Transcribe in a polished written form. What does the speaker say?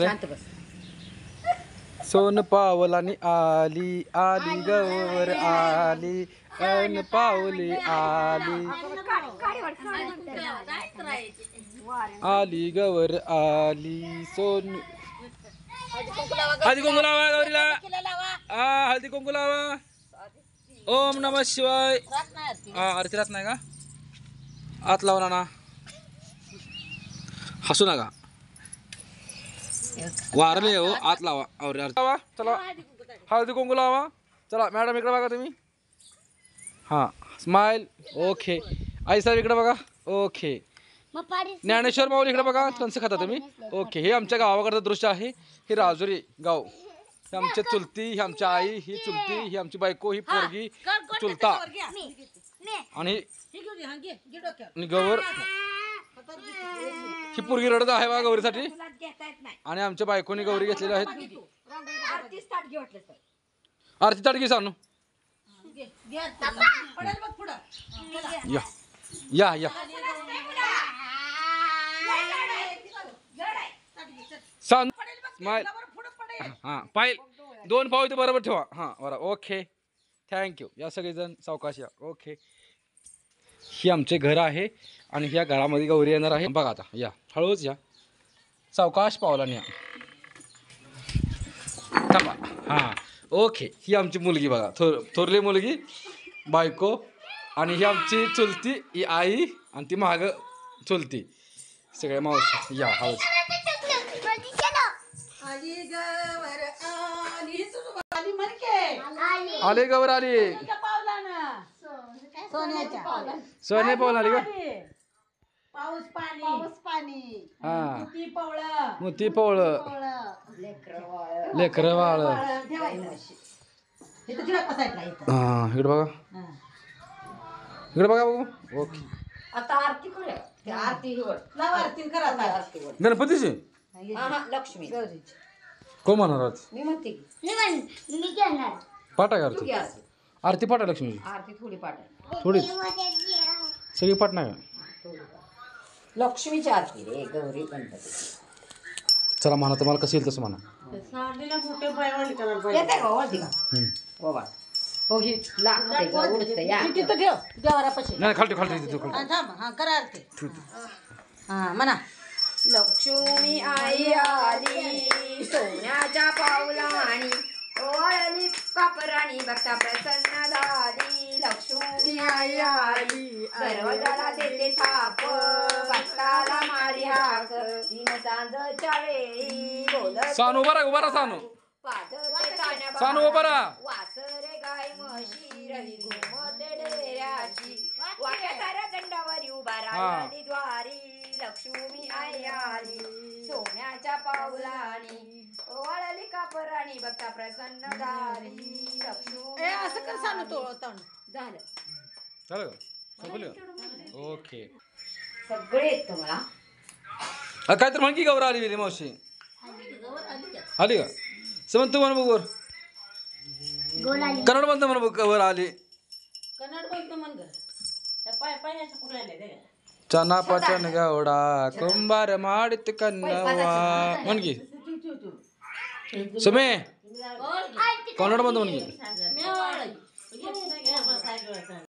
शांत बस. सोन पावलानी आली आली गवर आली अन पावली आली आली गवर आली सोन. हळदी कुंकू लावा गौरीला. हळदी कुंकू लावा. ओम नमः शिवाय. आरती राहत नाही का? आत लावा ना. हसू नका. वारले हो. आत लावा. लावा चला. हळदी कुंकू लावा. चला मॅडम इकडे बघा तुम्ही. हां स्माइल. ओके. आई साहेब इकडे बघा. ओके. ज्ञानेश्वर माऊली इकडे बघा. कंस खाता तुम्ही. ओके. हे आमच्या गावाकडचं दृश्य आहे. हे राजुरी गाव. हे आमच्या चुलती, ही आमची आई, ही चुलती, ही आमची बायको, ही पोरगी चुलता आणि गौर. ही पोरगी रडत आहे बघा गौरीसाठी. आणि आमच्या बायकोनी गौरी घेतलेल्या आहेत. आरती ताट घे सांगू. या या या सांग. स्माइल. हां पाय दोन पाव इथे बरोबर ठेवा. हां बरोबर. Okay thank you. या सगळेजण सावकाश या. ओके. ही आमचे घर आहे आणि ह्या घरामध्ये गौरी येणार आहे. बघा आता या हळूच या. सावकाश पावलाने या. थांबा. हां ओके. ही आमची मुलगी बघा. थोरली मुलगी बायको आणि ही आमची चुलती, ही आई आणि ती माग चुलती. सगळ्या मावशी या हळूच. आले गौर आली. सोने पाऊल आली का? पाऊस पाणी. हा मोती पवळ लेकर लेकर वाळ. इकडे बघा. इकडे बघा बघू. ओके. आता आरती करूया. आरती आरती करा. गणपतीची लक्ष्मी कोण म्हणणार आज? मी म्हणते पाटा का आरती? आरती पाटा लक्ष्मीची. आरती थोडी पाठ थोडीच सगळी पाट नाही. लक्ष्मीची आरती रे. गौरी गणपती. चला म्हणा तुम्हाला कसं येईल तसं म्हणा. येते का वळती का बाबा. हो ही उडत या तिथं ठेव देवारापाशी. नाही खालती खालती करा आरती. हा म्हणा. लक्ष्मी आई आली सोन्याच्या पावलानी ओळली कापराणी बघता प्रसन्न झाली. लक्ष्मी आई आली दरवाजाला देते थाप भक्ताला मारी हाक. 3 सांजच्या वेळी बोलत सानू उभा राहा. उभा राहा सानू. सानू उभा राहा. वासरे गाय म्हशी रवी घुमते डेऱ्याची वाक्या साऱ्या दंडावरी उभा राहिली द्वारी. लक्ष्मी आई आली सोन्याच्या पावलानी ओळली कापराणी बघता प्रसन्न झाली. लक्ष्मी असं कर सांग. तो झालं चालेल का? ओके. सगळे येत तुम्हाला. काय तर म्हण की गौर आली गेली मावशी. आली का? समज तू म्हण बघ वर. कन्नड म्हणतो म्हण बघ वर आली. कन्नड बोलतो म्हण ग. चना पचन गौडा कुंभार माडित कन्नवा म्हण की. सुमे कन्नड म्हणतो म्हण की.